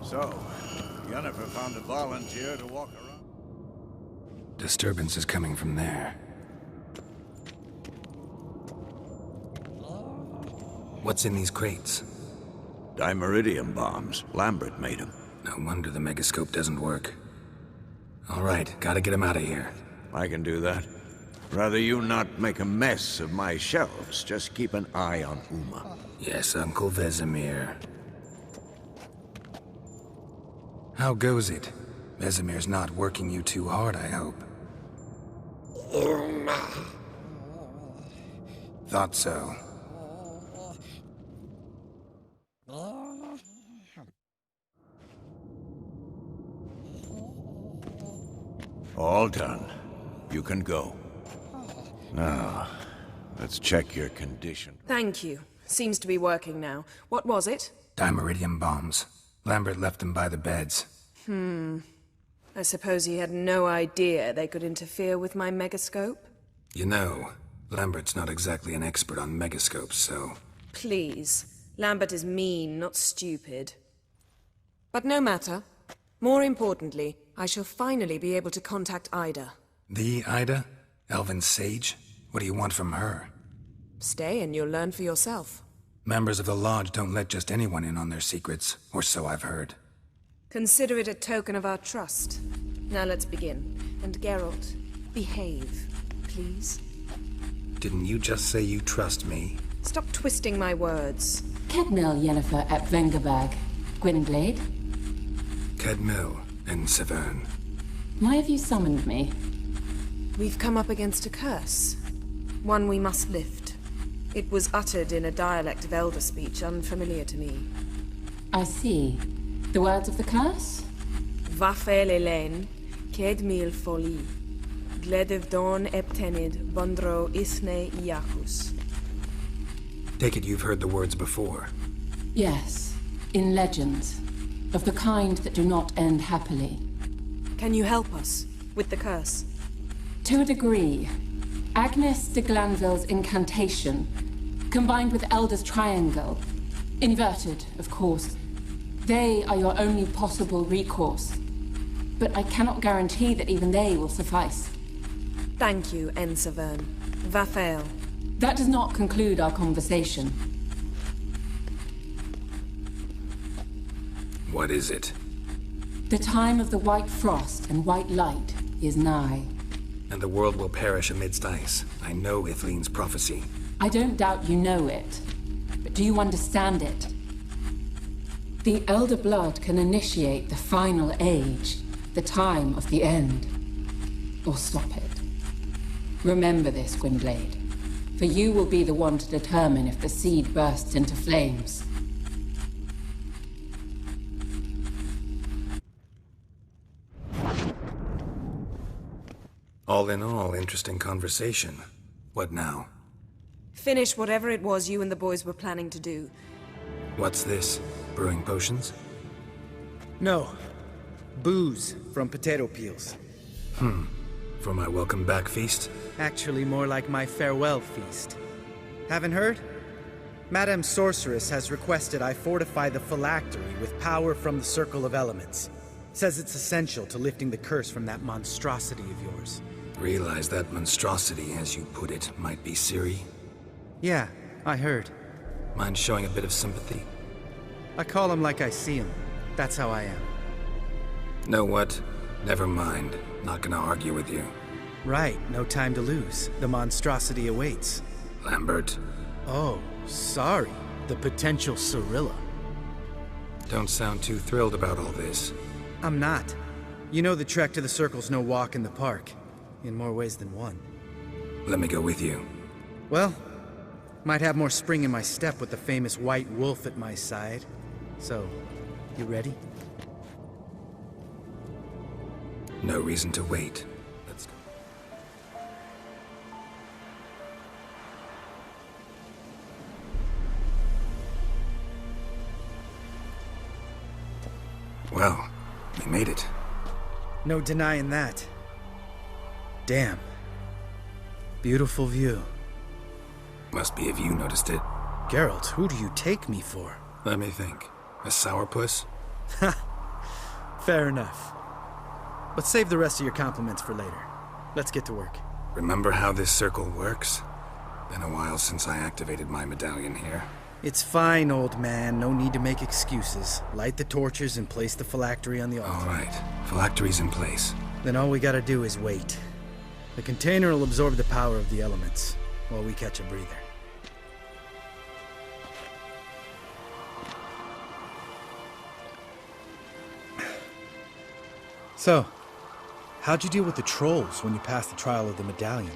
So, Jennifer found a volunteer to walk around. Disturbance is coming from there. What's in these crates? Dimeridium bombs. Lambert made them. No wonder the megascope doesn't work. All right, gotta get him out of here. I can do that. Rather you not make a mess of my shelves. Just keep an eye on Uma. Yes, Uncle Vesemir. How goes it? Vesemir's not working you too hard, I hope. Thought so. All done. You can go. Now, let's check your condition. Thank you. Seems to be working now. What was it? Dimeridium bombs. Lambert left them by the beds. I suppose he had no idea they could interfere with my megascope? You know, Lambert's not exactly an expert on megascopes, so... Please. Lambert is mean, not stupid. But no matter. More importantly, I shall finally be able to contact Ida. The Ida? Elven Sage? What do you want from her? Stay and you'll learn for yourself. Members of the Lodge don't let just anyone in on their secrets, or so I've heard. Consider it a token of our trust. Now let's begin. And Geralt, behave, please. Didn't you just say you trust me? Stop twisting my words. Kedmil Yennefer at Vengerberg. Gwynblade? Kedmil and Severn. Why have you summoned me? We've come up against a curse. One we must lift. It was uttered in a dialect of Elder speech unfamiliar to me. I see. The words of the curse? Vafel Elaine, Kedmil Foli, Gledevdon Eptenid, Bondro Isne Iacus. Take it you've heard the words before. Yes, in legends. Of the kind that do not end happily. Can you help us with the curse? To a degree. Agnes de Glanville's incantation, combined with Elder's triangle, inverted, of course. They are your only possible recourse. But I cannot guarantee that even they will suffice. Thank you, Severn. Vafel. That does not conclude our conversation. What is it? The time of the white frost and white light is nigh. And the world will perish amidst ice. I know Ithleen's prophecy. I don't doubt you know it. But do you understand it? The Elder Blood can initiate the final age, the time of the end. Or stop it. Remember this, Gwynblade. For you will be the one to determine if the seed bursts into flames. All in all, interesting conversation. What now? Finish whatever it was you and the boys were planning to do. What's this? Brewing potions? No. Booze from potato peels. For my welcome back feast? Actually more like my farewell feast. Haven't heard? Madame Sorceress has requested I fortify the phylactery with power from the Circle of Elements. Says it's essential to lifting the curse from that monstrosity of yours. Realize that monstrosity, as you put it, might be Ciri? Yeah, I heard. Mind showing a bit of sympathy? I call him like I see him. That's how I am. Know what? Never mind. Not gonna argue with you. Right, no time to lose. The monstrosity awaits. Lambert. Oh, sorry. The potential Cirilla. Don't sound too thrilled about all this. I'm not. You know the trek to the Circle's no walk in the park. In more ways than one. Let me go with you. Well, might have more spring in my step with the famous White Wolf at my side. So, you ready? No reason to wait. Let's go. Well, we made it. No denying that. Damn. Beautiful view. Must be if you noticed it. Geralt, who do you take me for? Let me think. A sourpuss? Ha! Fair enough. But save the rest of your compliments for later. Let's get to work. Remember how this circle works? Been a while since I activated my medallion here. It's fine, old man. No need to make excuses. Light the torches and place the phylactery on the altar. All right. Phylactery's in place. Then all we gotta do is wait. The container will absorb the power of the elements, while we catch a breather. So, how'd you deal with the trolls when you passed the trial of the medallion?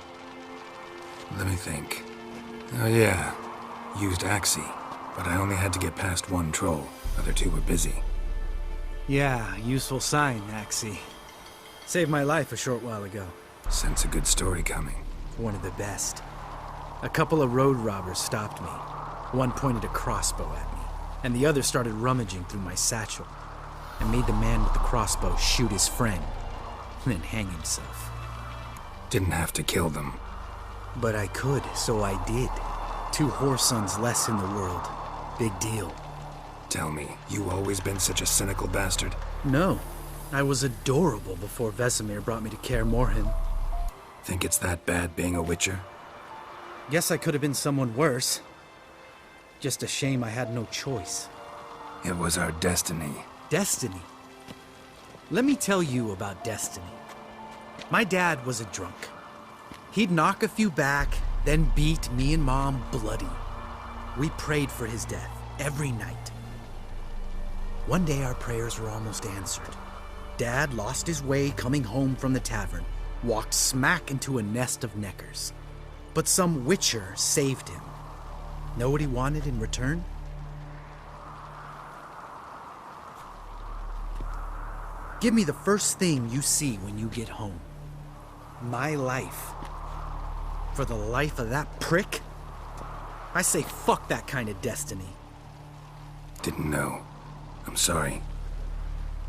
Let me think. Oh yeah. Used AQUI, but I only had to get past one troll. Other two were busy. Yeah, useful sign, AQUI. Saved my life a short while ago. Sense a good story coming. One of the best. A couple of road robbers stopped me. One pointed a crossbow at me, and the other started rummaging through my satchel, and made the man with the crossbow shoot his friend, and then hang himself. Didn't have to kill them. But I could, so I did. 2 whoresons less in the world. Big deal. Tell me, you always been such a cynical bastard? No. I was adorable before Vesemir brought me to Kaer Morhen. Think it's that bad being a witcher? Guess I could have been someone worse. Just a shame I had no choice. It was our destiny. Destiny? Let me tell you about destiny. My dad was a drunk. He'd knock a few back, then beat me and Mom bloody. We prayed for his death every night. One day our prayers were almost answered. Dad lost his way coming home from the tavern, walked smack into a nest of neckers. But some witcher saved him. Know what he wanted in return? Give me the first thing you see when you get home. My life. For the life of that prick? I say fuck that kind of destiny. Didn't know. I'm sorry.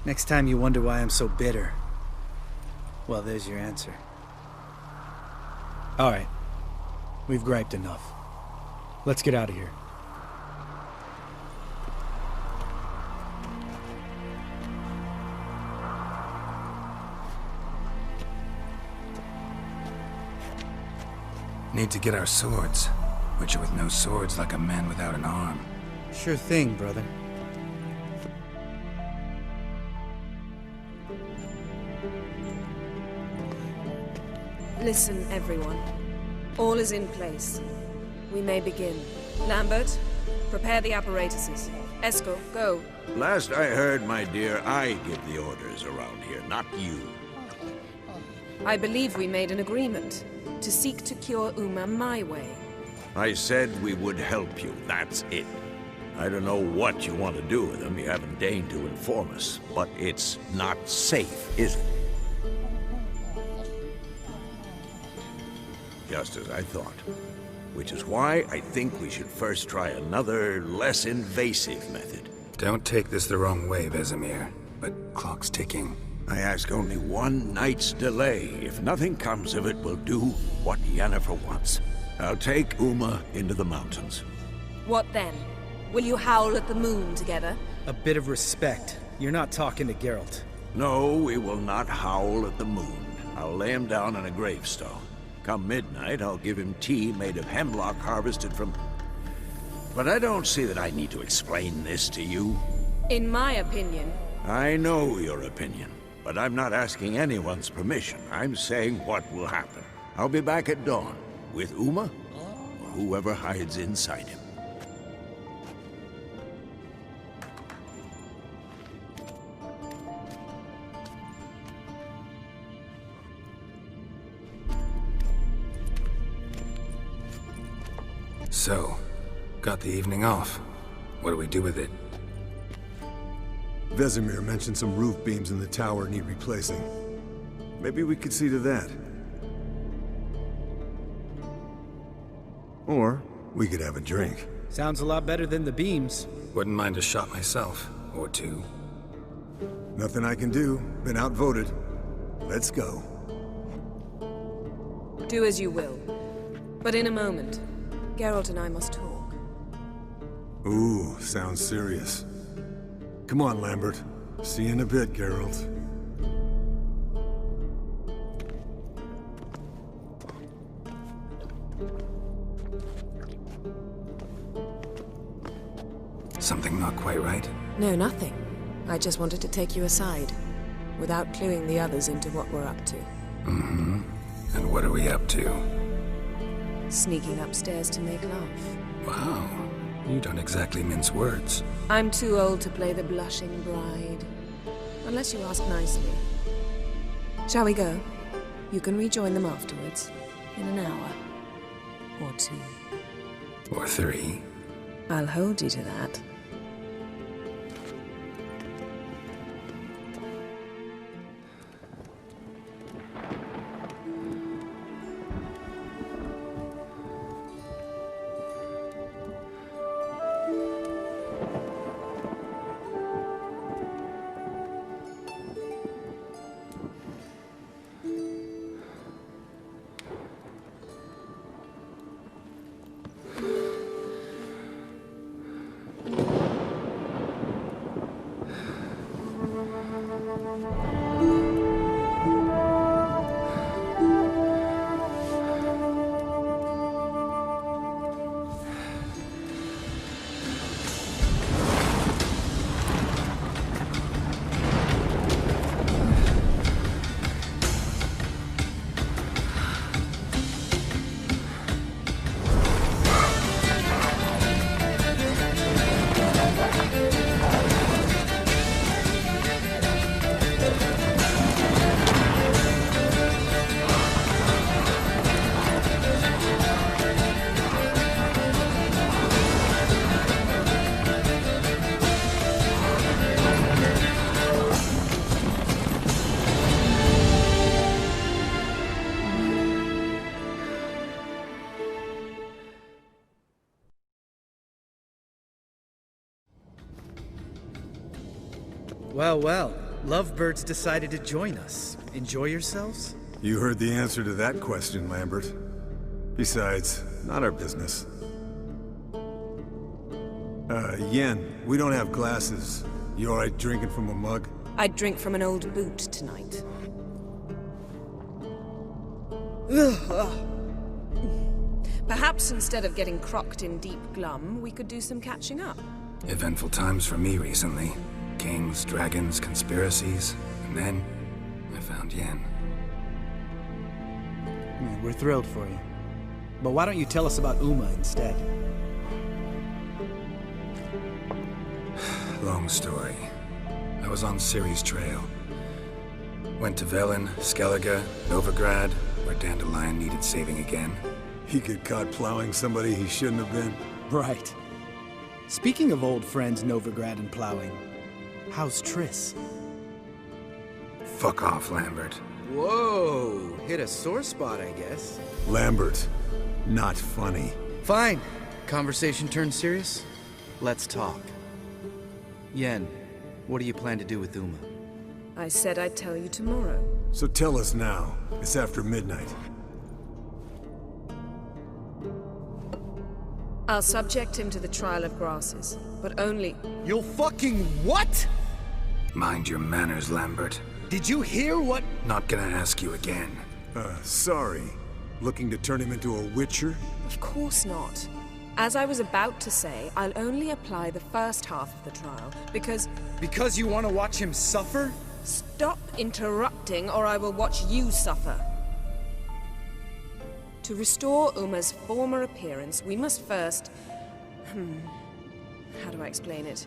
Next time you wonder why I'm so bitter, well, there's your answer. All right. We've griped enough. Let's get out of here. Need to get our swords. Witcher with no swords like a man without an arm. Sure thing, brother. Listen, everyone. All is in place. We may begin. Lambert, prepare the apparatuses. Esco, go. Last I heard, my dear, I give the orders around here, not you. I believe we made an agreement to seek to cure Uma my way. I said we would help you, that's it. I don't know what you want to do with them, you haven't deigned to inform us, but it's not safe, is it? Just as I thought. Which is why I think we should first try another, less invasive method. Don't take this the wrong way, Vesemir, but clock's ticking. I ask only one night's delay. If nothing comes of it, we'll do what Yennefer wants. I'll take Uma into the mountains. What then? Will you howl at the moon together? A bit of respect. You're not talking to Geralt. No, we will not howl at the moon. I'll lay him down on a gravestone. Come midnight, I'll give him tea made of hemlock harvested from... But I don't see that I need to explain this to you. In my opinion... I know your opinion, but I'm not asking anyone's permission. I'm saying what will happen. I'll be back at dawn, with Uma, or whoever hides inside him. So, got the evening off. What do we do with it? Vesemir mentioned some roof beams in the tower need replacing. Maybe we could see to that. Or we could have a drink. Sounds a lot better than the beams. Wouldn't mind a shot myself, or two. Nothing I can do. Been outvoted. Let's go. Do as you will. But in a moment, Geralt and I must talk. Ooh, sounds serious. Come on, Lambert. See you in a bit, Geralt. Something not quite right? No, nothing. I just wanted to take you aside, without cluing the others into what we're up to. Mm-hmm. And what are we up to? Sneaking upstairs to make love. Wow. You don't exactly mince words. I'm too old to play the blushing bride. Unless you ask nicely. Shall we go? You can rejoin them afterwards. In an hour. Or 2. Or 3. I'll hold you to that. Well, well. Lovebirds decided to join us. Enjoy yourselves? You heard the answer to that question, Lambert. Besides, not our business. Yen, we don't have glasses. You alright drinking from a mug? I'd drink from an old boot tonight. Perhaps instead of getting crocked in deep glum, we could do some catching up. Eventful times for me recently. Kings, dragons, conspiracies, and then I found Yen. We're thrilled for you. But why don't you tell us about Uma instead? Long story. I was on Ciri's trail. Went to Velen, Skellige, Novigrad, where Dandelion needed saving again. He get caught plowing somebody he shouldn't have been. Right. Speaking of old friends Novigrad and plowing, how's Triss? Fuck off, Lambert. Whoa, hit a sore spot, I guess. Lambert, not funny. Fine. Conversation turned serious? Let's talk. Yen, what do you plan to do with Uma? I said I'd tell you tomorrow. So tell us now. It's after midnight. I'll subject him to the trial of grasses, but only... You'll fucking what? Mind your manners, Lambert. Did you hear what? Not gonna ask you again. Sorry. Looking to turn him into a witcher? Of course not. As I was about to say, I'll only apply the first half of the trial, because... Because you want to watch him suffer? Stop interrupting, or I will watch you suffer. To restore Uma's former appearance, we must first... How do I explain it?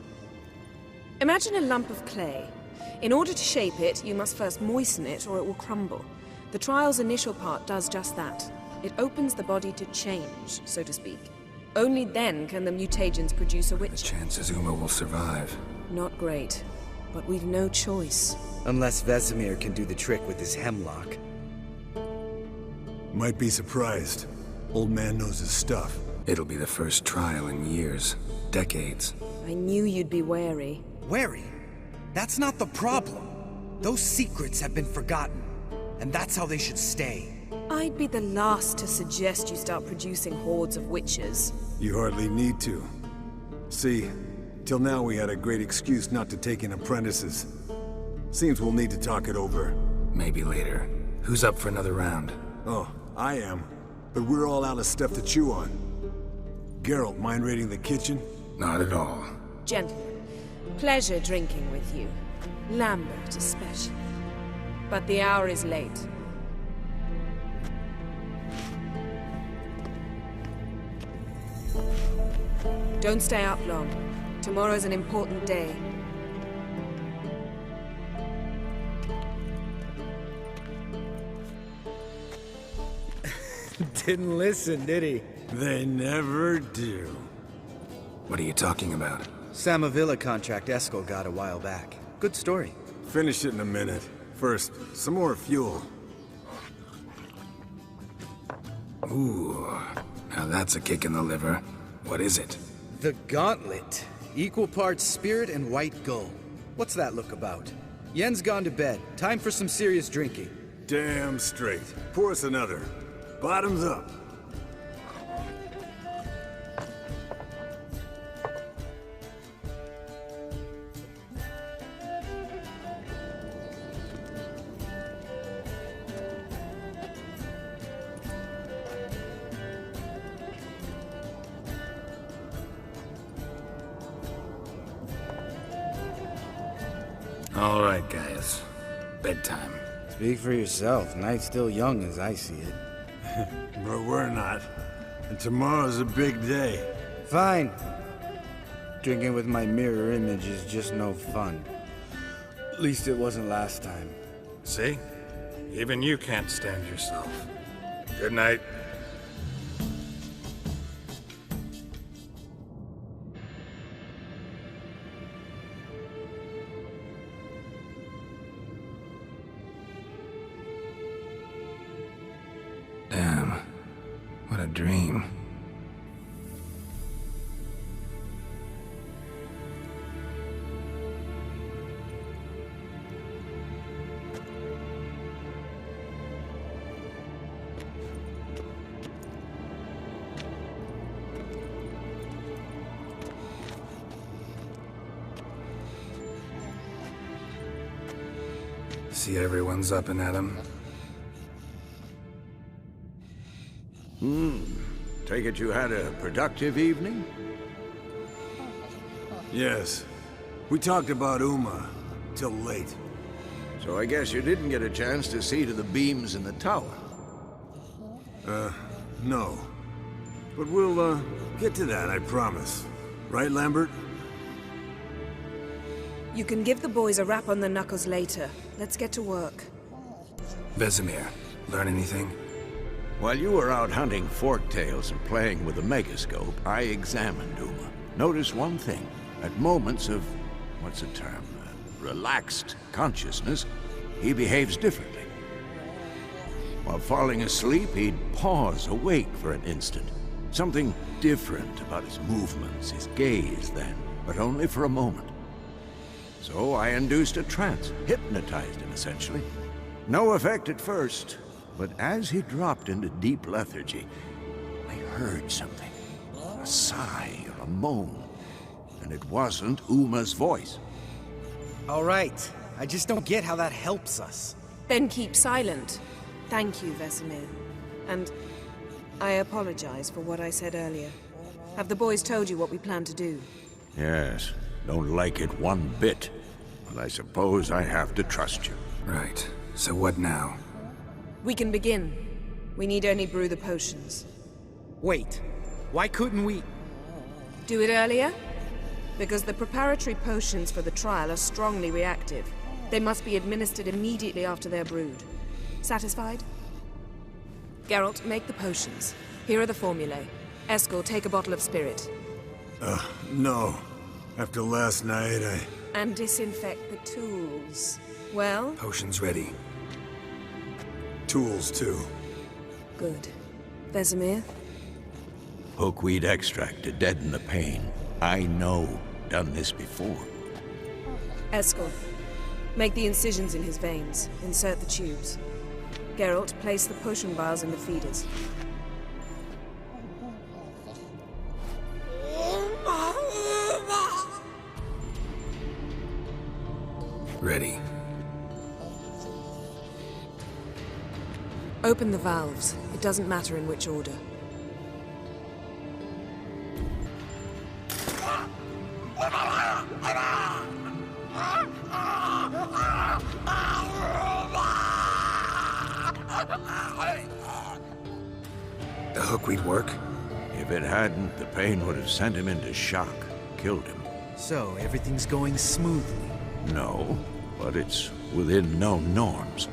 Imagine a lump of clay. In order to shape it, you must first moisten it, or it will crumble. The trial's initial part does just that. It opens the body to change, so to speak. Only then can the mutagens produce a The witch. chances Uma will survive. Not great, but we've no choice. Unless Vesemir can do the trick with his hemlock. Might be surprised. Old man knows his stuff. It'll be the first trial in years. Decades. I knew you'd be wary. Wary? That's not the problem. Those secrets have been forgotten, and that's how they should stay. I'd be the last to suggest you start producing hordes of witches. You hardly need to. See, Till now we had a great excuse not to take in apprentices. Seems we'll need to talk it over. Maybe later. Who's up for another round? Oh, I am. But we're all out of stuff to chew on. Geralt, mind raiding the kitchen? Not at all. Gentlemen, pleasure drinking with you. Lambert especially. But the hour is late. Don't stay up long. Tomorrow's an important day. Didn't listen, did he? They never do. What are you talking about? Samavilla contract Eskel got a while back. Good story. Finish it in a minute. First, some more fuel. Ooh, now that's a kick in the liver. What is it? The Gauntlet. Equal parts spirit and white gull. What's that look about? Yen's gone to bed. Time for some serious drinking. Damn straight. Pour us another. Bottoms up. All right, guys. Bedtime. Speak for yourself. Night's still young as I see it. But we're not. And tomorrow's a big day. Fine. Drinking with my mirror image is just no fun. At least it wasn't last time. See? Even you can't stand yourself. Good night. Damn. What a dream. See everyone's up and at 'em. Take it you had a productive evening? Yes. We talked about Uma till late. So I guess you didn't get a chance to see to the beams in the tower. No. But we'll, get to that, I promise. Right, Lambert? You can give the boys a rap on the knuckles later. Let's get to work. Vesemir, learn anything? While you were out hunting forktails and playing with the megascope, I examined Uma. Notice one thing. At moments of, what's the term, relaxed consciousness, he behaves differently. While falling asleep, he'd pause awake for an instant. Something different about his movements, his gaze then, but only for a moment. So I induced a trance, hypnotized him essentially. No effect at first. But as he dropped into deep lethargy, I heard something. A sigh or a moan. And it wasn't Uma's voice. All right. I just don't get how that helps us. Then keep silent. Thank you, Vesemir. And I apologize for what I said earlier. Have the boys told you what we plan to do? Yes. Don't like it one bit. But I suppose I have to trust you. Right. So what now? We can begin. We need only brew the potions. Wait. Why couldn't we... Do it earlier? Because the preparatory potions for the trial are strongly reactive. They must be administered immediately after they're brewed. Satisfied? Geralt, make the potions. Here are the formulae. Eskel, take a bottle of spirit. No. After last night, And disinfect the tools. Well? Potions ready. Tools, too. Good. Vesemir? Hookweed extract to deaden the pain. I know. Done this before. Eskel, make the incisions in his veins. Insert the tubes. Geralt, place the potion vials in the feeders. Ready. Open the valves. It doesn't matter in which order. The hookweed work? If it hadn't, the pain would have sent him into shock, killed him. So, everything's going smoothly. No, but it's within known norms.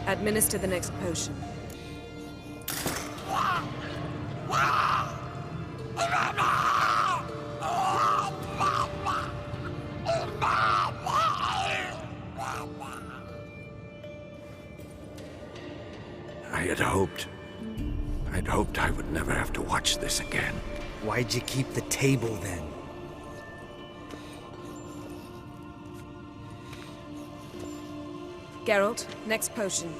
Administer the next potion. I'd hoped I would never have to watch this again. Why'd you keep the table then? Geralt, next potion.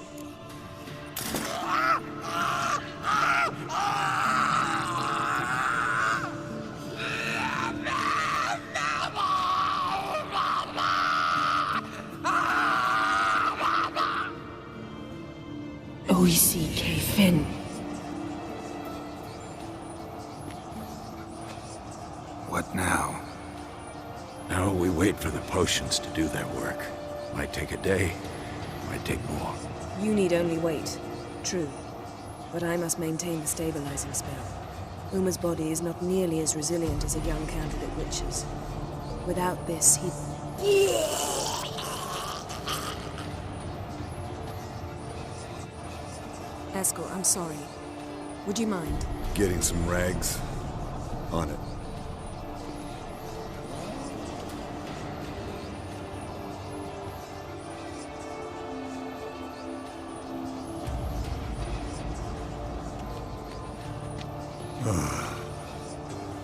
OECK Finn. What now? Now we wait for the potions to do their work. Might take a day, might take more. You need only wait. True. But I must maintain the stabilizing spell. Uma's body is not nearly as resilient as a young candidate witch's. Without this, he... Eskel, I'm sorry. Would you mind? Getting some rags? On it.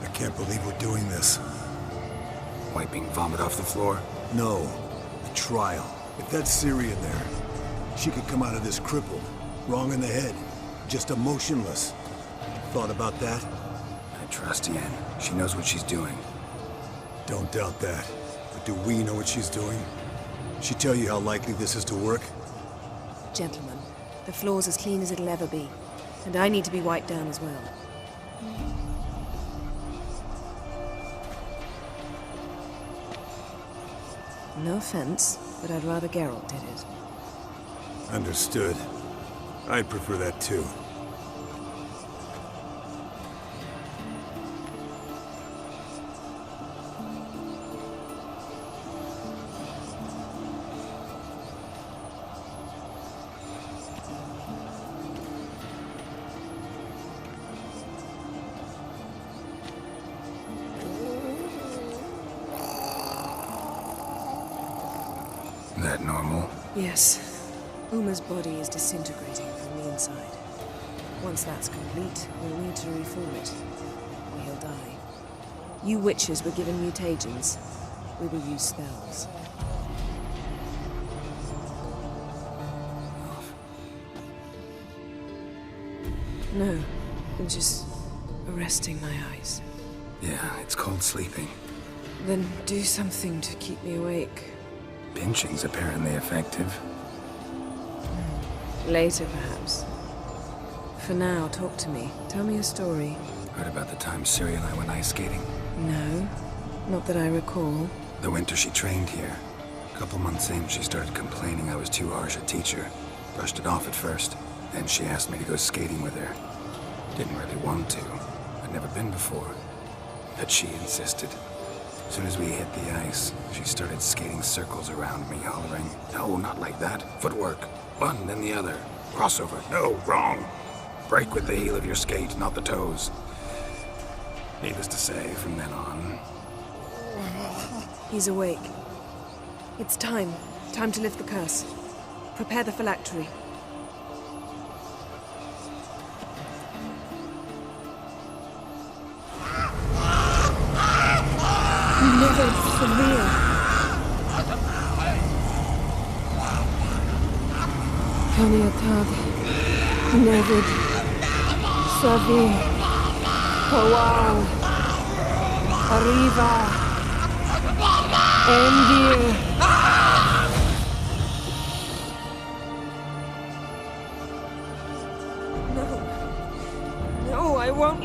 I can't believe we're doing this. Wiping vomit off the floor? No, the trial. If that's Ciri in there, she could come out of this crippled, wrong in the head, just emotionless. Thought about that? I trust Yen. She knows what she's doing. Don't doubt that. But do we know what she's doing? She tell you how likely this is to work? Gentlemen, the floor's as clean as it'll ever be. And I need to be wiped down as well. No offense, but I'd rather Geralt did it. Understood. I'd prefer that too. That normal? Yes. Uma's body is disintegrating from the inside. Once that's complete, we'll need to reform it, or he'll die. You witches were given mutagens. We will use spells. No, I'm just arresting my eyes. Yeah, it's called sleeping. Then do something to keep me awake. Pinching's apparently effective. Later, perhaps. For now, talk to me. Tell me a story. Heard about the time Ciri and I went ice skating? No, not that I recall. The winter she trained here. A couple months in, she started complaining I was too harsh a teacher. Brushed it off at first. Then she asked me to go skating with her. Didn't really want to. I'd never been before. But she insisted. As soon as we hit the ice, she started skating circles around me, hollering, "No, not like that. Footwork. One, then the other. Crossover. No, wrong. Break with the heel of your skate, not the toes." Needless to say, from then on... He's awake. It's time. Time to lift the curse. Prepare the phylactery. Never severe. Kaniatad. Nevid. Savi. Kawal. Arriva. Endir.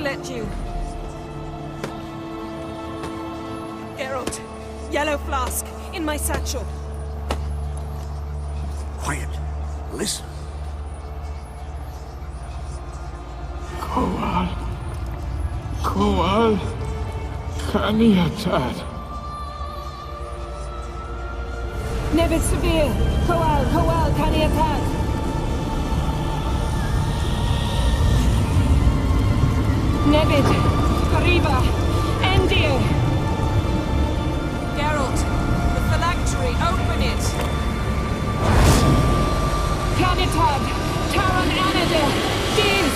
let you. Geralt, yellow flask, in my satchel. Quiet. Listen. Koal Kaniatad. Nevid Severe, Koal Kaniatad. Nevid, Kariba, Endir. Geralt, the phylactery, open it. Kanitad, Taran Anadil, Dis.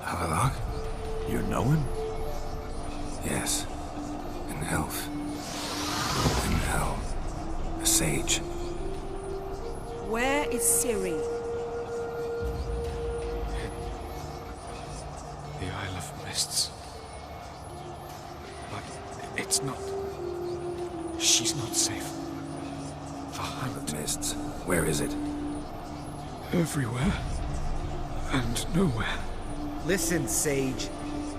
Avalok? You know him? Yes. An elf. In hell. A sage. Where is Ciri? The Isle of Mists. But it's not... She's not safe. The Isle of Mists. Where is it? everywhere and nowhere. Listen, Sage.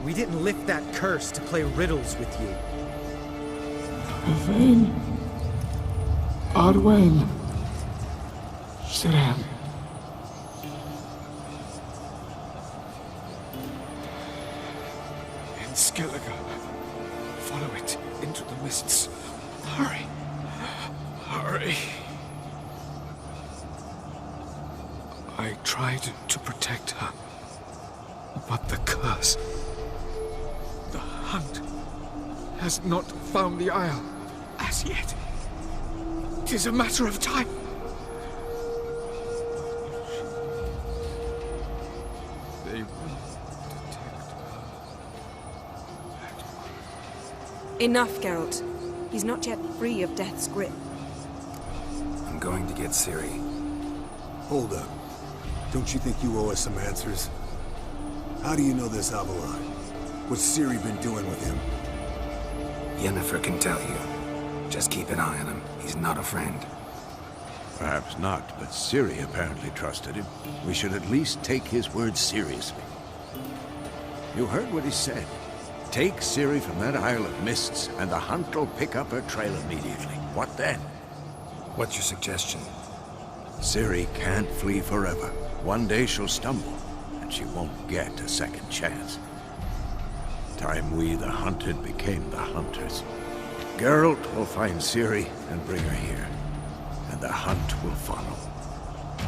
We didn't lift that curse to play riddles with you. Yvain. Arwen. Siran. In Skellige. Follow it into the mists. Hurry. Hurry. I tried to protect her. But the curse... The hunt has not found the Isle as yet. It is a matter of time. They will detect her at once. Enough, Geralt. He's not yet free of death's grip. I'm going to get Ciri. Hold up. Don't you think you owe us some answers? How do you know this Avalon? What's Ciri been doing with him? Yennefer can tell you. Just keep an eye on him. He's not a friend. Perhaps not, but Ciri apparently trusted him. We should at least take his words seriously. You heard what he said. Take Ciri from that Isle of Mists, and the hunt will pick up her trail immediately. What then? What's your suggestion? Ciri can't flee forever. One day she'll stumble, and she won't get a second chance. Time we, the hunted, became the hunters. Geralt will find Ciri and bring her here, and the hunt will follow.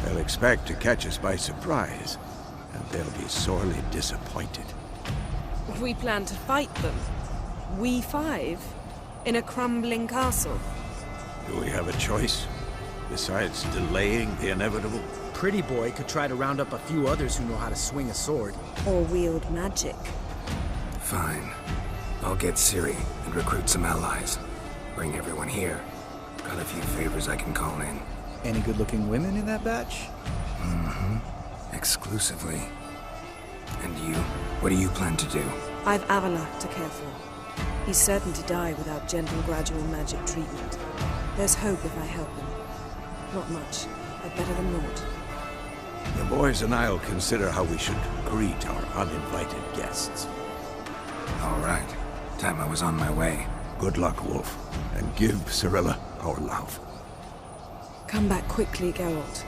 They'll expect to catch us by surprise, and they'll be sorely disappointed. We plan to fight them. We five? In a crumbling castle? Do we have a choice? Besides delaying the inevitable? Pretty Boy could try to round up a few others who know how to swing a sword. Or wield magic? Fine. I'll get Ciri and recruit some allies. Bring everyone here. Got a few favors I can call in. Any good-looking women in that batch? Mm-hmm. Exclusively. And you? What do you plan to do? I've Avalok to care for. He's certain to die without gentle, gradual magic treatment. There's hope if I help him. Not much, but better than naught. The boys and I'll consider how we should greet our uninvited guests. All right. Time I was on my way. Good luck, Wolf, and give Cirilla our love. Come back quickly, Geralt.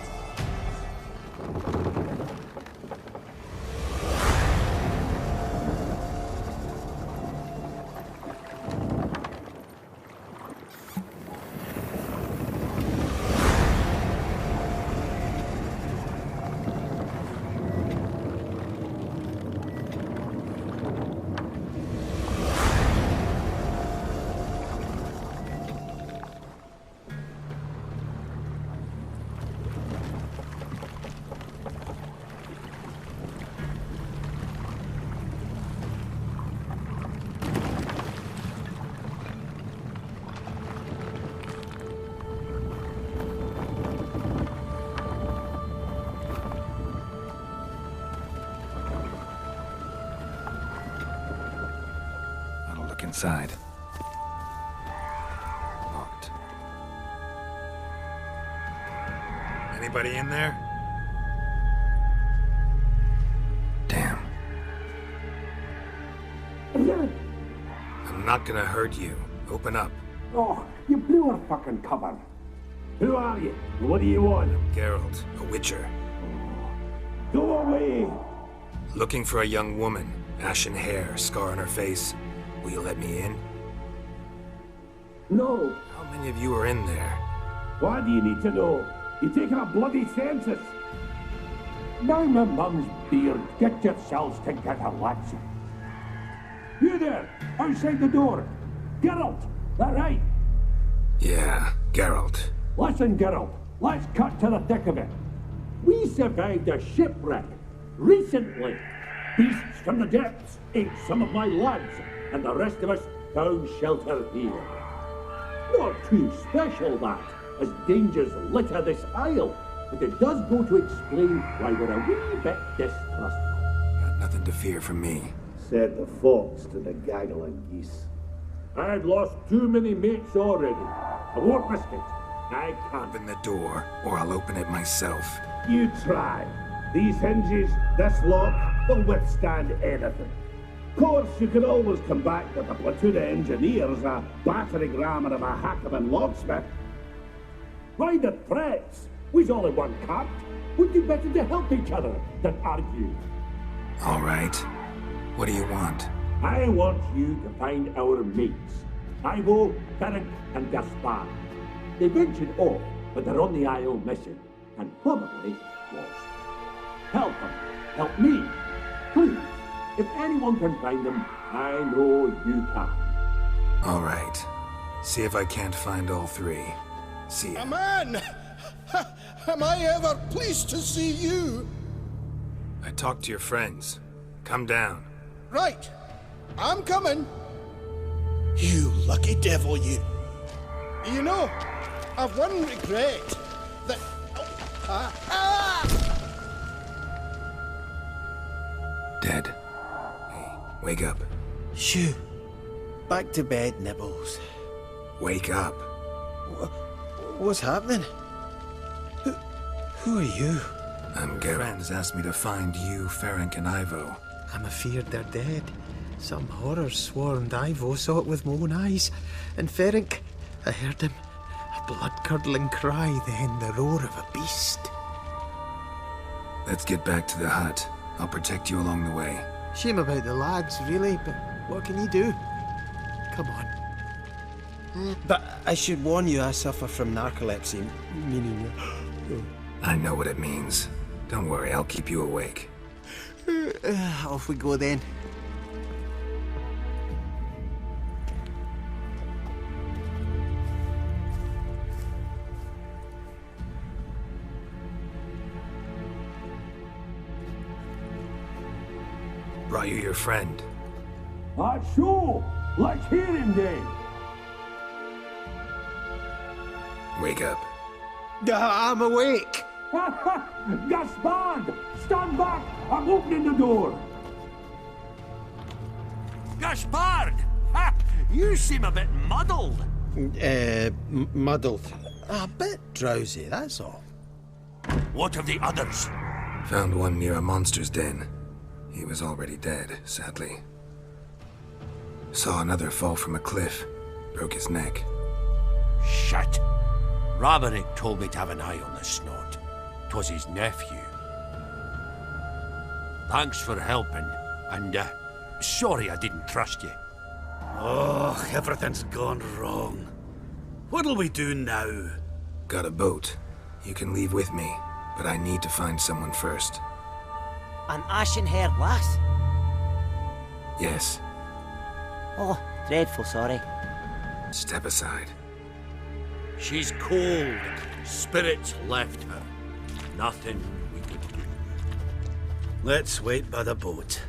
look inside. Locked. Anybody in there? Damn. I'm not gonna hurt you. Open up. Oh, you blew our fucking cover. Who are you? What do you want? Geralt, a witcher. Go away! Looking for a young woman. Ashen hair, scar on her face. Will you let me in? No. How many of you are in there? Why do you need to know? You're taking a bloody census. Now my mum's beard, get yourselves together, lads. You there, outside the door. Geralt, that right? Yeah, Geralt. Listen, Geralt, let's cut to the thick of it. We survived a shipwreck recently. Beasts from the depths ate some of my lads, and the rest of us found shelter here. Not too special, that, as dangers litter this isle, but it does go to explain why we're a wee bit distrustful. Got nothing to fear from me. Said the fox to the gaggle of geese. I've lost too many mates already. I won't risk it. I can't. Open the door, or I'll open it myself. You try. These hinges, this lock, will withstand anything. Of course, you can always come back with a platoon of engineers, a battering ram and a hackman locksmith. Why the threats? We's all in one camp. We'd do better to help each other than argue. All right. What do you want? I want you to find our mates. Ivo, Ferenc, and Gaspar. They ventured off, but they're on the Isle missing, and probably lost. Help them. Help me. Please. If anyone can find them, I know you can. All right. See if I can't find all three. See ya. Man! Am I ever pleased to see you? I talked to your friends. Come down. Right. I'm coming. You lucky devil, you. You know, I've one regret. That... Dead. Hey, wake up. Shoo. Back to bed, Nibbles. Wake up. What's happening? Who are you? I'm Geralt. Friends asked me to find you, Ferenc, and Ivo. I'm afeard they're dead. Some horror swarmed Ivo, saw it with my own eyes. And Ferenc, I heard him. A blood-curdling cry, then the roar of a beast. Let's get back to the hut. I'll protect you along the way. Shame about the lads, really, but what can you do? Come on. But I should warn you, I suffer from narcolepsy, meaning... I know what it means. Don't worry, I'll keep you awake. Off we go then. Brought you your friend. That's so. Let's hear him then. Wake up. I'm awake. Gaspard! Stand back! I'm opening the door! Gaspard! Ha! You seem a bit muddled. Muddled. A bit drowsy, that's all. What of the others? Found one near a monster's den. He was already dead, sadly. Saw another fall from a cliff. Broke his neck. Shit. Roderick told me to have an eye on the snot. 'Twas his nephew. Thanks for helping, and sorry I didn't trust you. Oh, everything's gone wrong. What'll we do now? Got a boat. You can leave with me, but I need to find someone first. An ashen-haired lass? Yes. Oh, dreadful sorry. Step aside. She's cold. Spirits left her. Nothing we could do. Let's wait by the boat.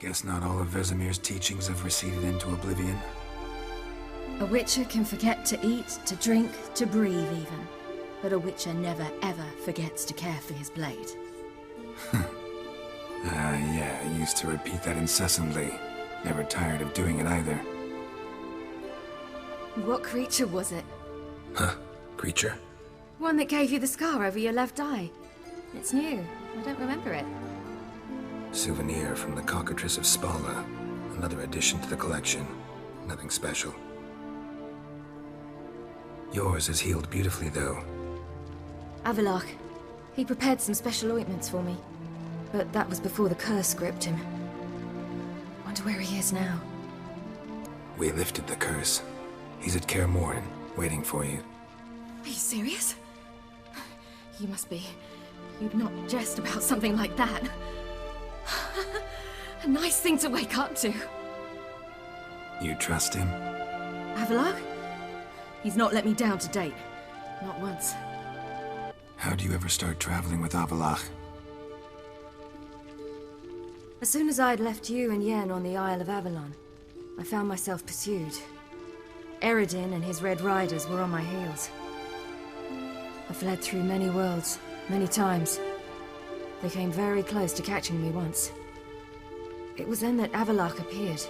Guess not all of Vesemir's teachings have receded into oblivion. A witcher can forget to eat, to drink, to breathe even. But a witcher never ever forgets to care for his blade. Yeah, I used to repeat that incessantly. Never tired of doing it either. What creature was it? Huh? Creature? One that gave you the scar over your left eye. It's new. I don't remember it. Souvenir from the Cockatrice of Spala. Another addition to the collection. Nothing special. Yours is healed beautifully, though. Avallac'h. He prepared some special ointments for me. But that was before the curse gripped him. Wonder where he is now. We lifted the curse. He's at Kaer Morhen, waiting for you. Are you serious? You must be. You'd not jest about something like that. A nice thing to wake up to. You trust him? Avallac'h? He's not let me down to date. Not once. How'd you ever start traveling with Avallac'h? As soon as I'd left you and Yen on the Isle of Avalon, I found myself pursued. Eredin and his Red Riders were on my heels. I fled through many worlds, many times. They came very close to catching me once. It was then that Avallac'h appeared,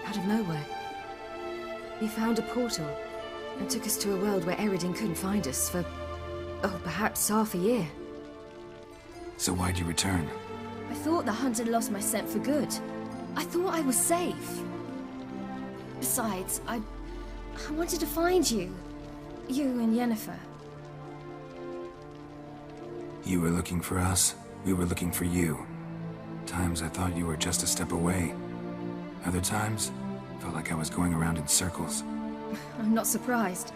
out of nowhere. He found a portal, and took us to a world where Eredin couldn't find us for, perhaps half a year. So why'd you return? I thought the hunt had lost my scent for good. I thought I was safe. Besides, I wanted to find you. You and Yennefer. You were looking for us, we were looking for you. Times I thought you were just a step away. Other times, felt like I was going around in circles. I'm not surprised.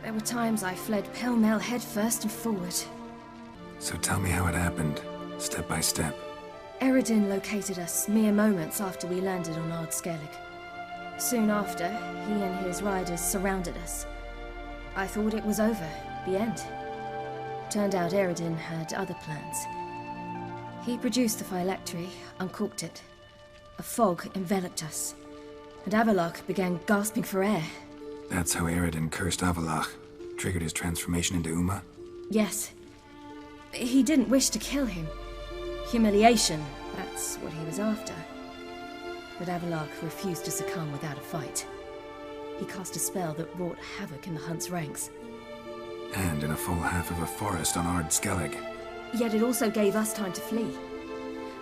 There were times I fled pell-mell headfirst and forward. So tell me how it happened, step by step. Eredin located us mere moments after we landed on Ard Skellig. Soon after, he and his riders surrounded us. I thought it was over, the end. Turned out Eredin had other plans. He produced the phylactery, uncorked it. A fog enveloped us, and Avallac'h began gasping for air. That's how Eredin cursed Avallac'h, triggered his transformation into Uma? Yes. He didn't wish to kill him. Humiliation, that's what he was after. But Avallac'h refused to succumb without a fight. He cast a spell that wrought havoc in the Hunt's ranks. And in a full half of a forest on Ard Skellig. Yet it also gave us time to flee.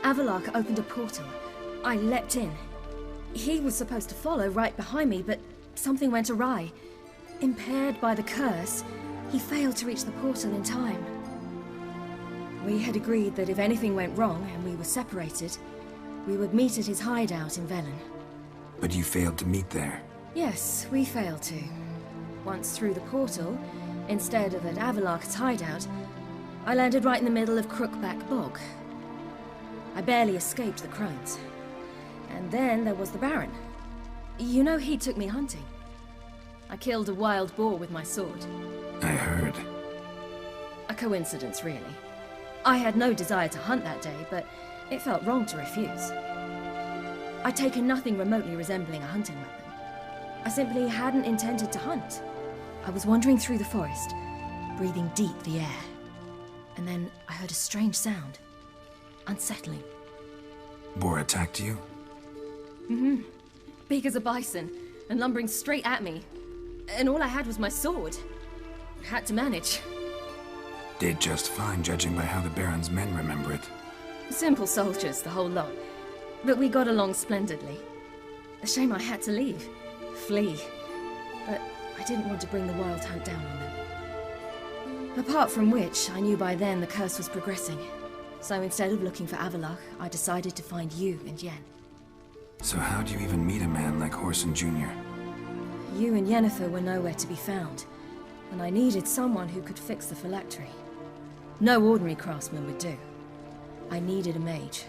Avallac'h opened a portal. I leapt in. He was supposed to follow right behind me, but something went awry. Impaired by the curse, he failed to reach the portal in time. We had agreed that if anything went wrong and we were separated, we would meet at his hideout in Velen. But you failed to meet there. Yes, we failed to. Once through the portal, instead of at Avallac'h's hideout, I landed right in the middle of Crookback Bog. I barely escaped the crones. And then there was the Baron. You know, he took me hunting. I killed a wild boar with my sword. I heard. A coincidence, really. I had no desire to hunt that day, but it felt wrong to refuse. I'd taken nothing remotely resembling a hunting weapon. I simply hadn't intended to hunt. I was wandering through the forest, breathing deep the air. And then I heard a strange sound. Unsettling. Boar attacked you? Mm-hmm. Big as a bison, and lumbering straight at me. And all I had was my sword. Had to manage. Did just fine, judging by how the Baron's men remember it. Simple soldiers, the whole lot. But we got along splendidly. A shame I had to leave. Flee. But I didn't want to bring the Wild Hunt down on them. Apart from which, I knew by then the curse was progressing. So instead of looking for Avallac'h, I decided to find you and Yen. So how'd you even meet a man like Whoreson Jr.? You and Yennefer were nowhere to be found, and I needed someone who could fix the phylactery. No ordinary craftsman would do. I needed a mage,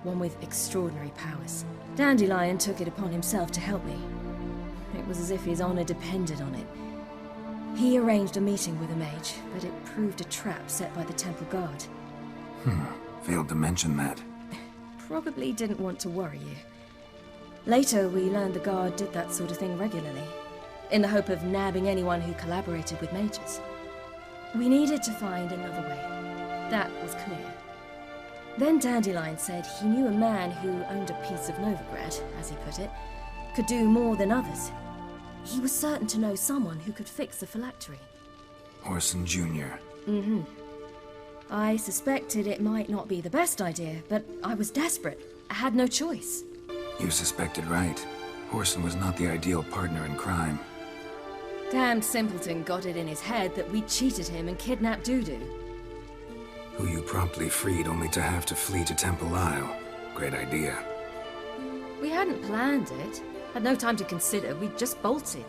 one with extraordinary powers. Dandelion took it upon himself to help me. It was as if his honor depended on it. He arranged a meeting with a mage, but it proved a trap set by the Temple Guard. Failed to mention that. probably didn't want to worry you. Later, we learned the Guard did that sort of thing regularly, in the hope of nabbing anyone who collaborated with mages. We needed to find another way. That was clear. Then Dandelion said he knew a man who owned a piece of Novigrad, as he put it, could do more than others. He was certain to know someone who could fix the phylactery. Orson Jr. Mm-hmm. I suspected it might not be the best idea, but I was desperate. I had no choice. You suspected right. Orson was not the ideal partner in crime. Damned simpleton got it in his head that we cheated him and kidnapped Dudu. Who you promptly freed only to have to flee to Temple Isle. Great idea. We hadn't planned it. Had no time to consider. We just bolted.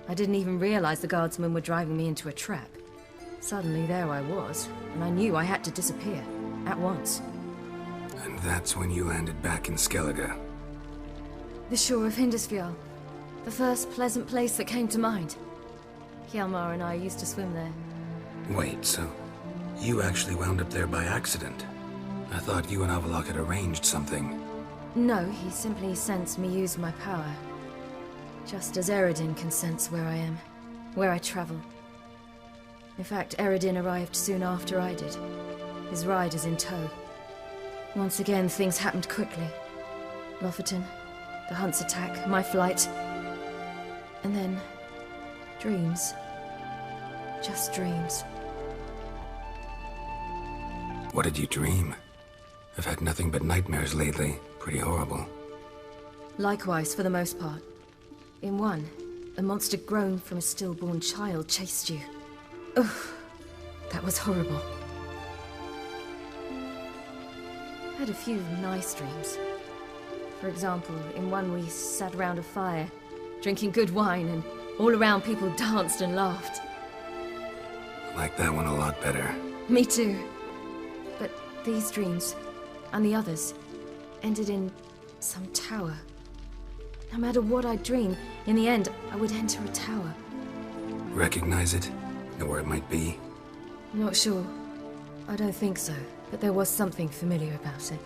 I didn't even realize the guardsmen were driving me into a trap. Suddenly there I was, and I knew I had to disappear. At once. And that's when you landed back in Skellige. The shore of Hindisfjall. The first pleasant place that came to mind. Hjalmar and I used to swim there. Wait, so you actually wound up there by accident? I thought you and Avallac'h had arranged something. No, he simply sensed me use my power. Just as Eredin can sense where I am, where I travel. In fact, Eredin arrived soon after I did. His riders in tow. Once again, things happened quickly. Lofoten, the Hunt's attack, my flight. And then, dreams. Just dreams. What did you dream? I've had nothing but nightmares lately. Pretty horrible. Likewise, for the most part. In one, a monster grown from a stillborn child chased you. Ugh, that was horrible. I had a few nice dreams. For example, in one we sat around a fire, drinking good wine, and all around people danced and laughed. I like that one a lot better. Me too. But these dreams, and the others, ended in some tower. No matter what I dream, in the end, I would enter a tower. Recognize it? Know where it might be? Not sure. I don't think so, but there was something familiar about it.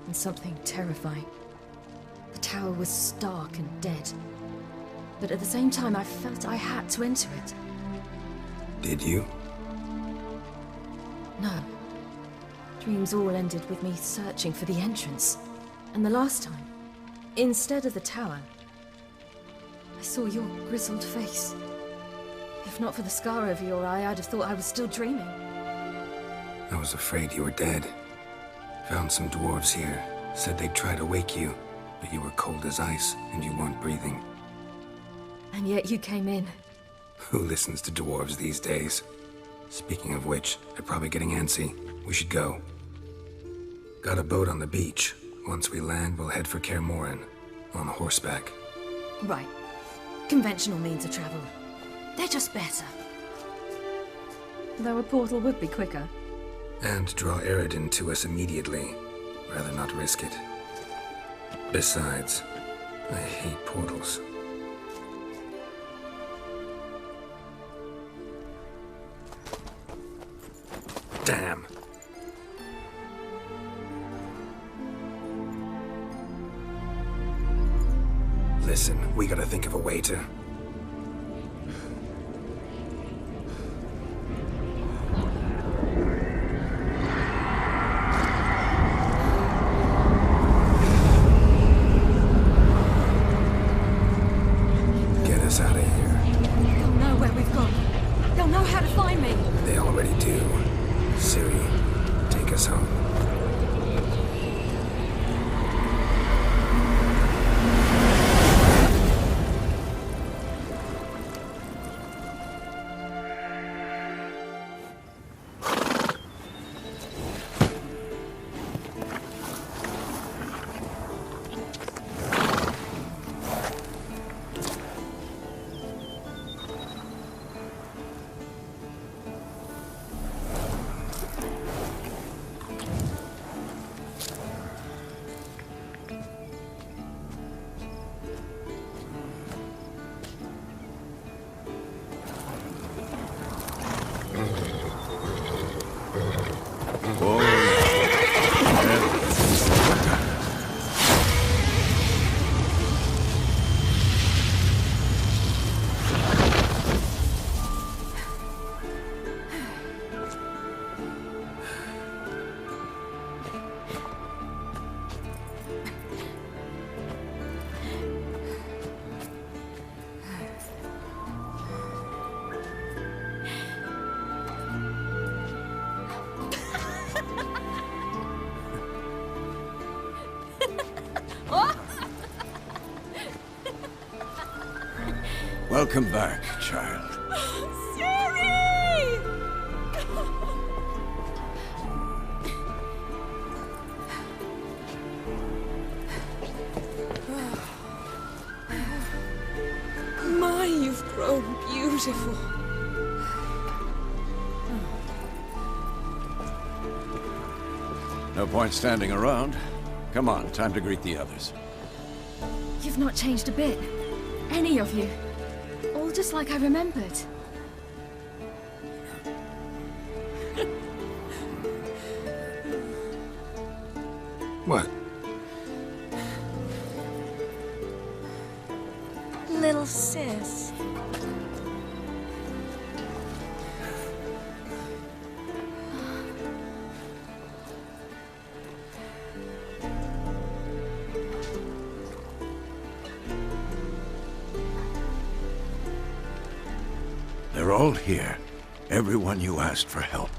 And something terrifying. The tower was stark and dead. But at the same time, I felt I had to enter it. Did you? No. Dreams all ended with me searching for the entrance. And the last time, instead of the tower, I saw your grizzled face. If not for the scar over your eye, I'd have thought I was still dreaming. I was afraid you were dead. Found some dwarves here. Said they'd try to wake you, but you were cold as ice and you weren't breathing. And yet you came in. Who listens to dwarves these days? Speaking of which, they're probably getting antsy. We should go. Got a boat on the beach. Once we land, we'll head for Kaer Morhen. On horseback. Right. Conventional means of travel. They're just better. Though a portal would be quicker. And draw Eredin to us immediately. Rather not risk it. Besides, I hate portals. Damn. Listen, we gotta think of a way to... get us out of here. They'll know where we've gone. They'll know how to find me. They already do. Ciri, take us home. Welcome back, child. Siri! My, you've grown beautiful. No point standing around. Come on, time to greet the others. You've not changed a bit. Any of you. All just like I remembered. What? Little sis. They're all here. Everyone you asked for help.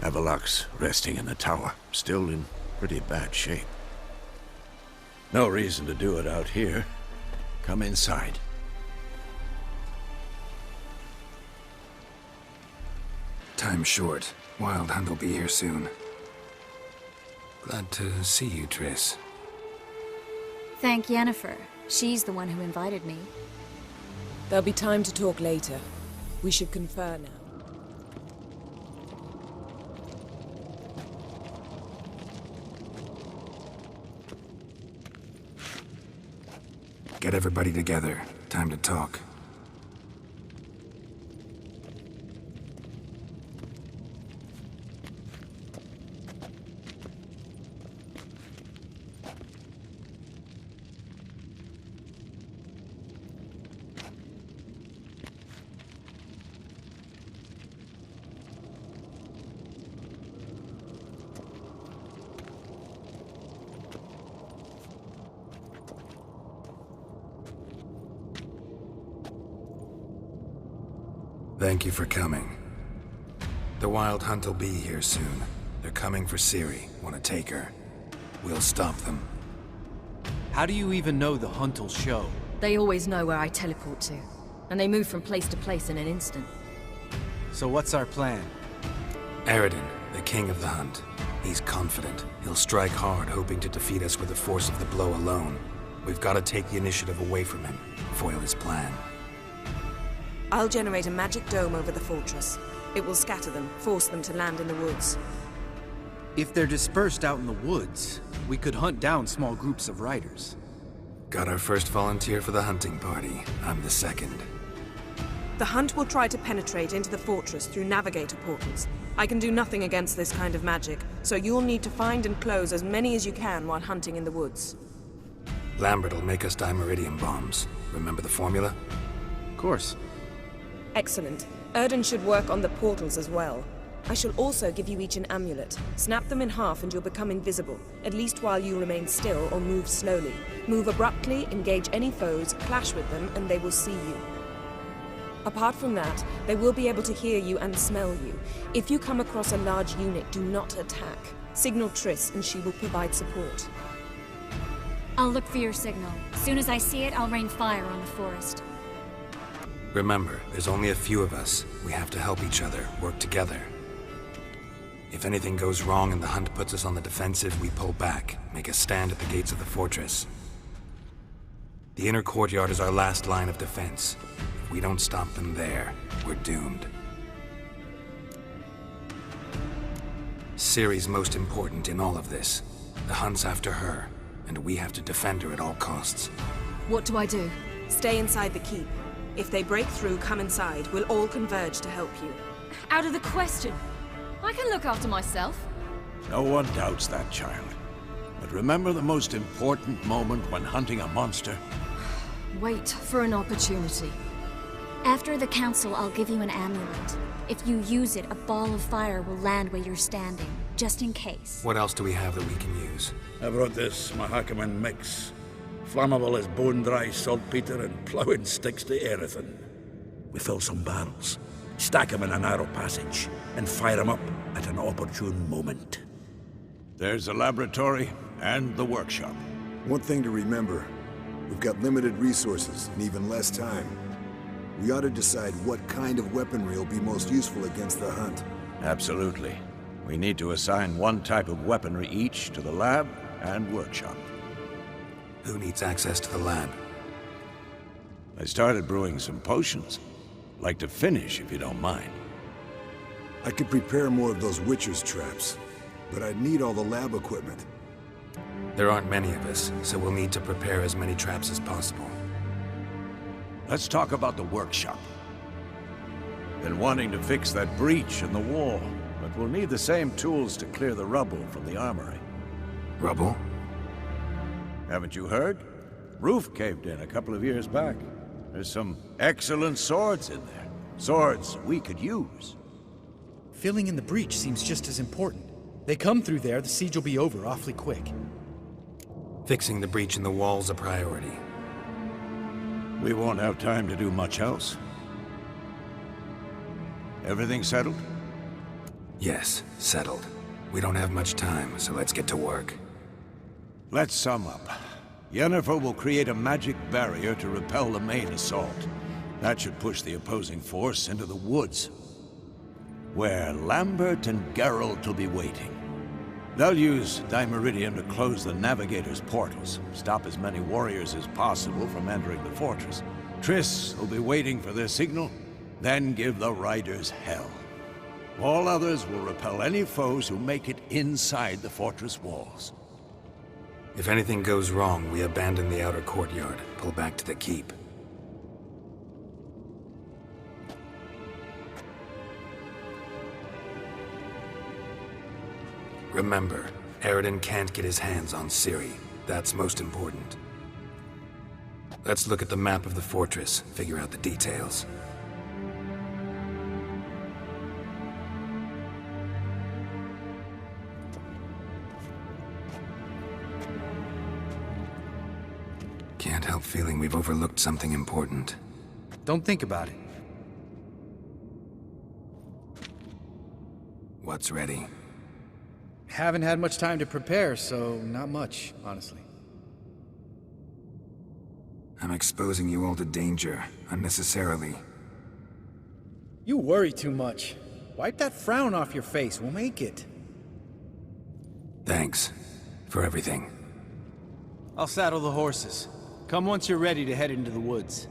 Avalok's resting in the tower, still in pretty bad shape. No reason to do it out here. Come inside. Time's short. Wild Hunt will be here soon. Glad to see you, Triss. Thank Yennefer. She's the one who invited me. There'll be time to talk later. We should confer now. Get everybody together. Time to talk. Thank you for coming. The Wild Hunt will be here soon. They're coming for Ciri. Want to take her. We'll stop them. How do you even know the Hunt will show? They always know where I teleport to. And they move from place to place in an instant. So what's our plan? Eredin, the king of the Hunt. He's confident. He'll strike hard, hoping to defeat us with the force of the blow alone. We've got to take the initiative away from him. Foil his plan. I'll generate a magic dome over the fortress. It will scatter them, force them to land in the woods. If they're dispersed out in the woods, we could hunt down small groups of riders. Got our first volunteer for the hunting party. I'm the second. The Hunt will try to penetrate into the fortress through navigator portals. I can do nothing against this kind of magic, so you'll need to find and close as many as you can while hunting in the woods. Lambert will make us dimeridium bombs. Remember the formula? Of course. Excellent. Erden should work on the portals as well. I shall also give you each an amulet. Snap them in half and you'll become invisible, at least while you remain still or move slowly. Move abruptly, engage any foes, clash with them, and they will see you. Apart from that, they will be able to hear you and smell you. If you come across a large unit, do not attack. Signal Triss and she will provide support. I'll look for your signal. As soon as I see it, I'll rain fire on the forest. Remember, there's only a few of us. We have to help each other, work together. If anything goes wrong and the Hunt puts us on the defensive, we pull back, make a stand at the gates of the fortress. The inner courtyard is our last line of defense. If we don't stop them there, we're doomed. Ciri's most important in all of this. The Hunt's after her, and we have to defend her at all costs. What do I do? Stay inside the keep. If they break through, come inside. We'll all converge to help you. Out of the question. I can look after myself. No one doubts that, child. But remember the most important moment when hunting a monster? Wait for an opportunity. After the council, I'll give you an amulet. If you use it, a ball of fire will land where you're standing, just in case. What else do we have that we can use? I brought this Mahakaman mix. Flammable as bone-dry saltpeter and ploughing sticks to anything. We fill some barrels, stack them in a narrow passage, and fire them up at an opportune moment. There's the laboratory and the workshop. One thing to remember, we've got limited resources and even less time. We ought to decide what kind of weaponry will be most useful against the hunt. Absolutely. We need to assign one type of weaponry each to the lab and workshop. Who needs access to the lab? I started brewing some potions. Like to finish, if you don't mind. I could prepare more of those Witcher's traps, but I'd need all the lab equipment. There aren't many of us, so we'll need to prepare as many traps as possible. Let's talk about the workshop. Been wanting to fix that breach in the wall, but we'll need the same tools to clear the rubble from the armory. Rubble? Haven't you heard? Roof caved in a couple of years back. There's some excellent swords in there. Swords we could use. Filling in the breach seems just as important. They come through there, the siege will be over awfully quick. Fixing the breach in the wall's a priority. We won't have time to do much else. Everything settled? Yes, settled. We don't have much time, so let's get to work. Let's sum up. Yennefer will create a magic barrier to repel the main assault. That should push the opposing force into the woods, where Lambert and Geralt will be waiting. They'll use Dimeridium to close the Navigator's portals, stop as many warriors as possible from entering the fortress. Triss will be waiting for their signal, then give the riders hell. All others will repel any foes who make it inside the fortress walls. If anything goes wrong, we abandon the outer courtyard, pull back to the keep. Remember, Eredin can't get his hands on Ciri. That's most important. Let's look at the map of the fortress, figure out the details. Can't help feeling we've overlooked something important. Don't think about it. What's ready? Haven't had much time to prepare, so not much, honestly. I'm exposing you all to danger, unnecessarily. You worry too much. Wipe that frown off your face, we'll make it. Thanks for everything. I'll saddle the horses. Come once you're ready to head into the woods.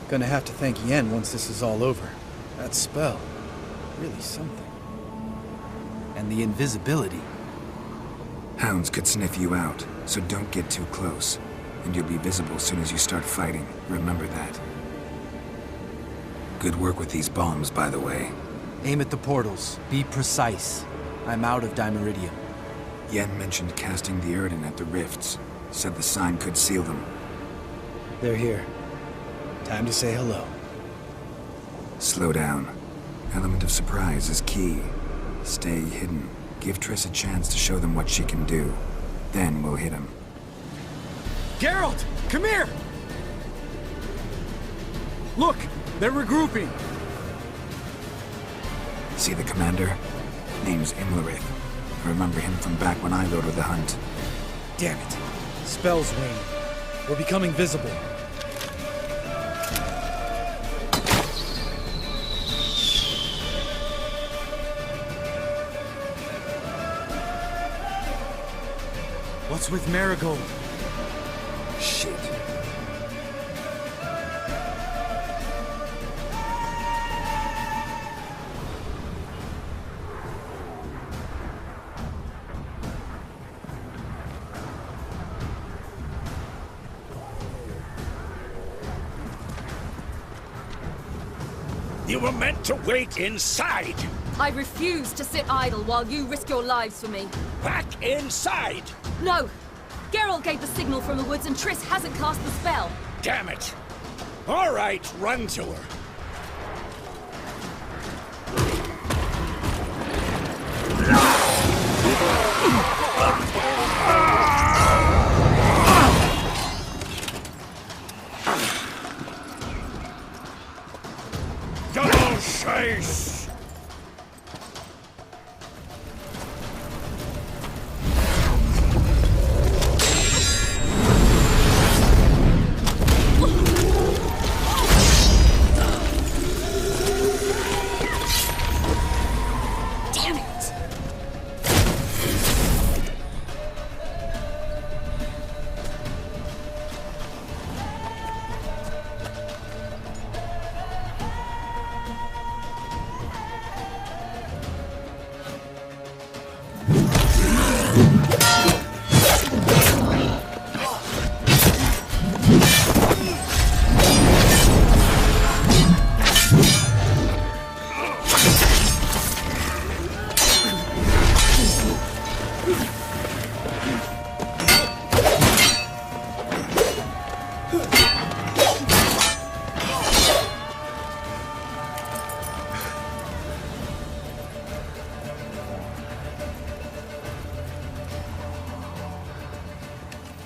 Gonna have to thank Yen once this is all over. That spell, really something. And the invisibility. Hounds could sniff you out, so don't get too close. And you'll be visible as soon as you start fighting. Remember that. Good work with these bombs, by the way. Aim at the portals. Be precise. I'm out of Dimeridium. Yen mentioned casting the Erden at the rifts. Said the sign could seal them. They're here. Time to say hello. Slow down. Element of surprise is key. Stay hidden. Give Triss a chance to show them what she can do. Then we'll hit him. Geralt! Come here! Look! They're regrouping! See the commander? Name's Imlerith. I remember him from back when I rode with the hunt. Damn it. Spell's waning. We're becoming visible. What's with Marigold? Shit. You were meant to wait inside! I refuse to sit idle while you risk your lives for me. Back inside! No! Geralt gave the signal from the woods and Triss hasn't cast the spell. Damn it! All right, run to her. Double chase!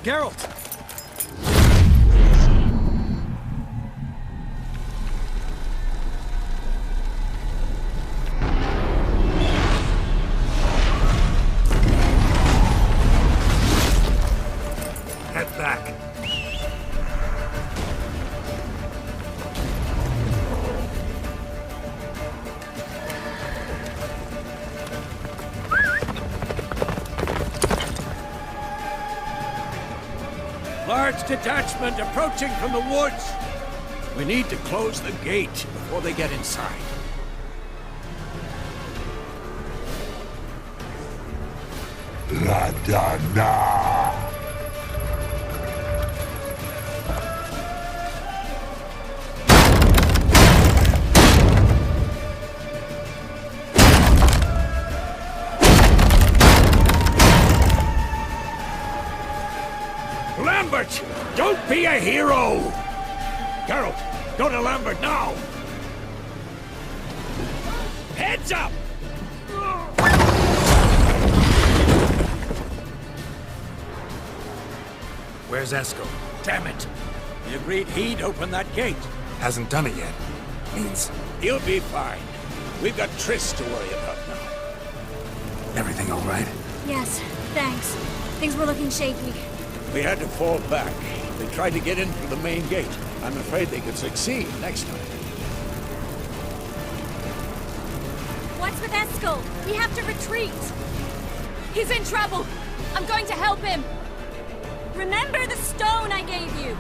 Geralt! Head back. Large detachment approaching from the woods. We need to close the gate before they get inside. La da da. Lambert! Don't be a hero! Geralt, go to Lambert now! Heads up! Where's Esco? Damn it! He agreed he'd open that gate. Hasn't done it yet. Means he'll be fine. We've got Triss to worry about now. Everything all right? Yes, thanks. Things were looking shaky. We had to fall back. They tried to get in through the main gate. I'm afraid they could succeed next time. What's with Eskel? We have to retreat. He's in trouble. I'm going to help him. Remember the stone I gave you?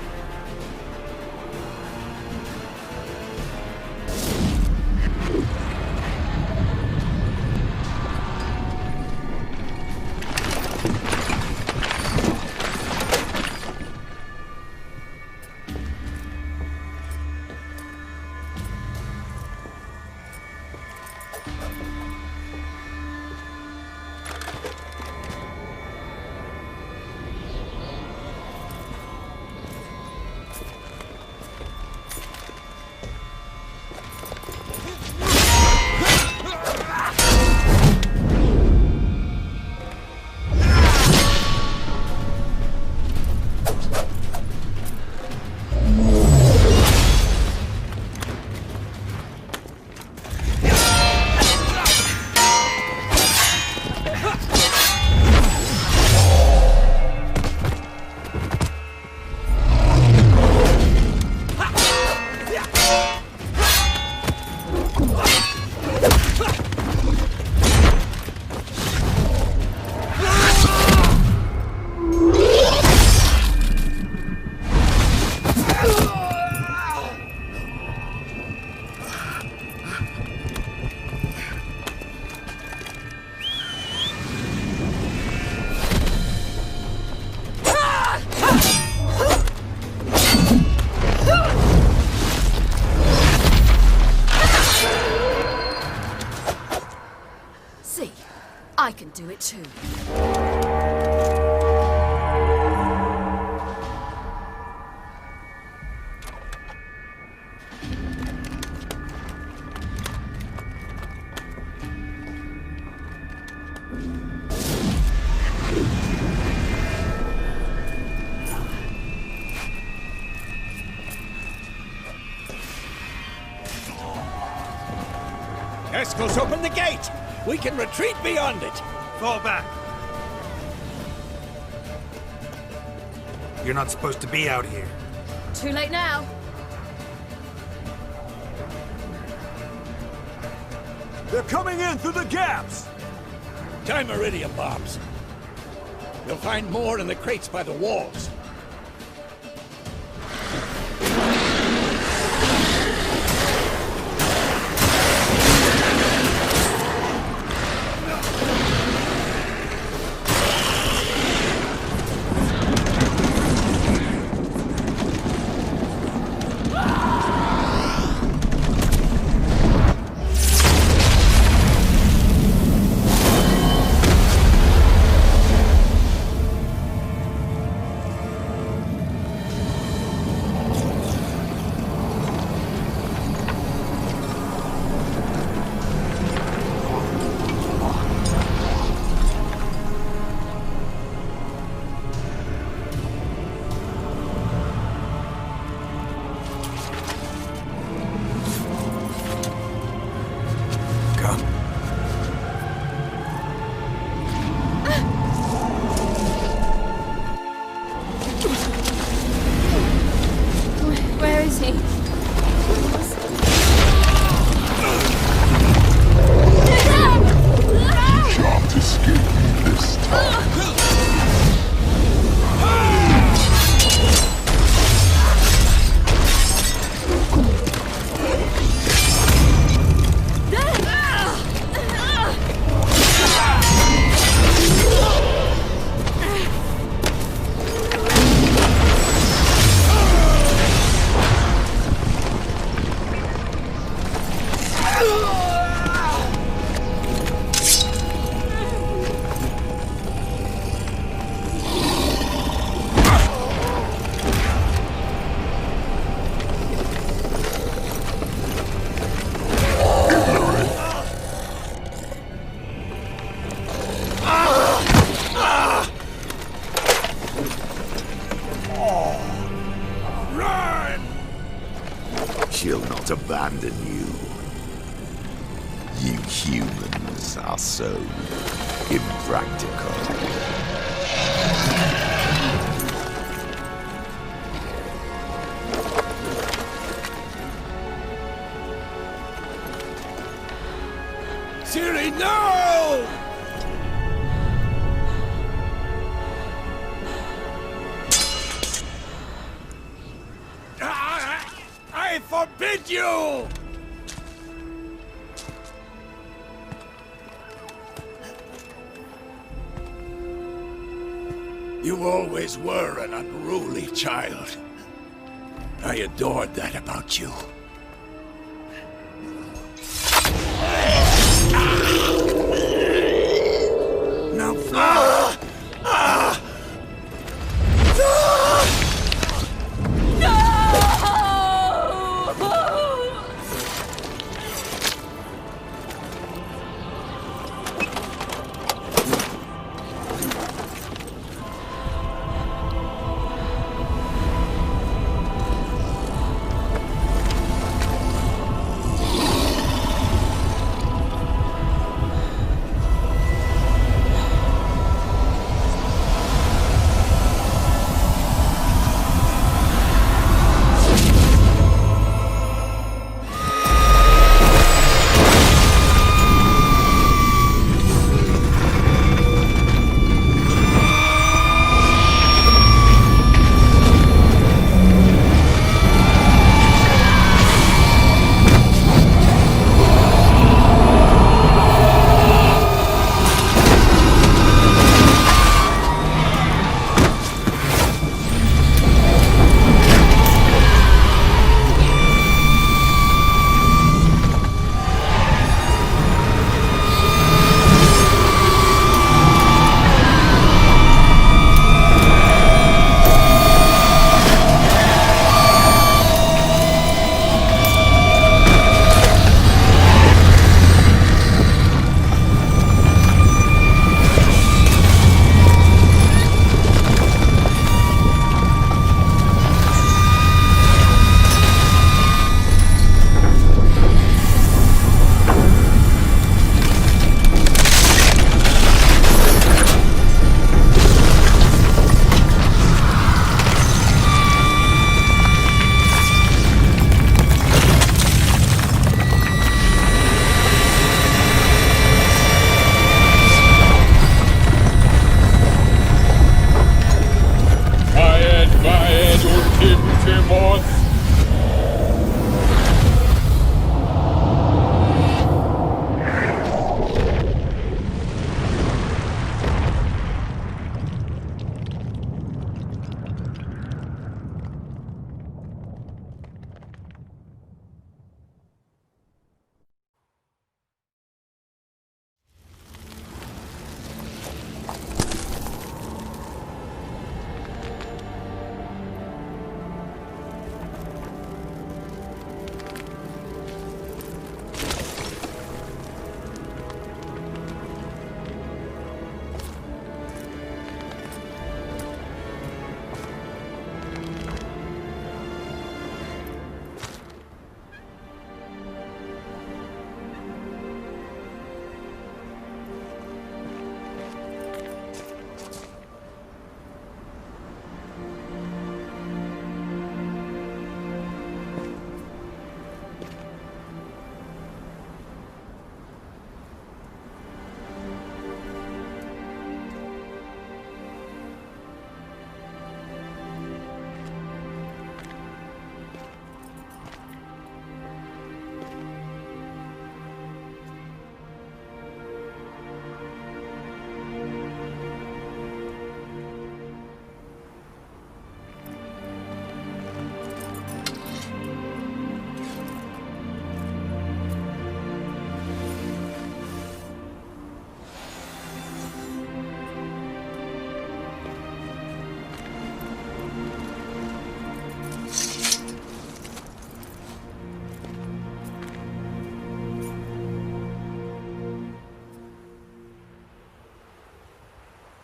I can do it too. Escos, open the gate! We can retreat beyond it! Fall back. You're not supposed to be out here. Too late now. They're coming in through the gaps! Time iridium bombs. You'll find more in the crates by the walls. Where is he? Can't escape me this time. She'll not abandon you. You humans are so impractical. Siri, no! I forbid you! You always were an unruly child. I adored that about you. Now fly!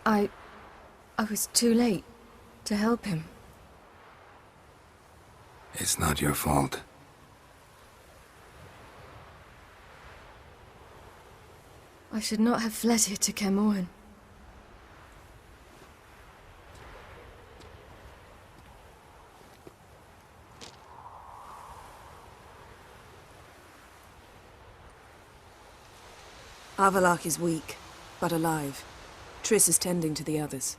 I was too late to help him. It's not your fault. I should not have fled here to Caermorhen. Avallac'h is weak, but alive. Triss is tending to the others.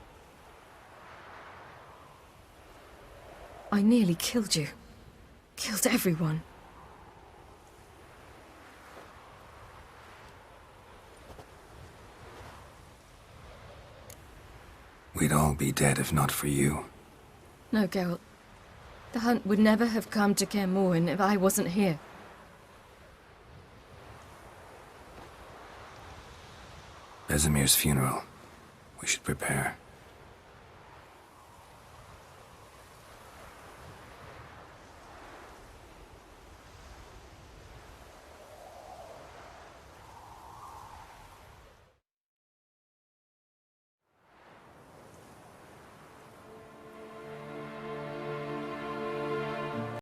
I nearly killed you. Killed everyone. We'd all be dead if not for you. No, Geralt. The hunt would never have come to Caermorhen if I wasn't here. Vesemir's funeral. We should prepare.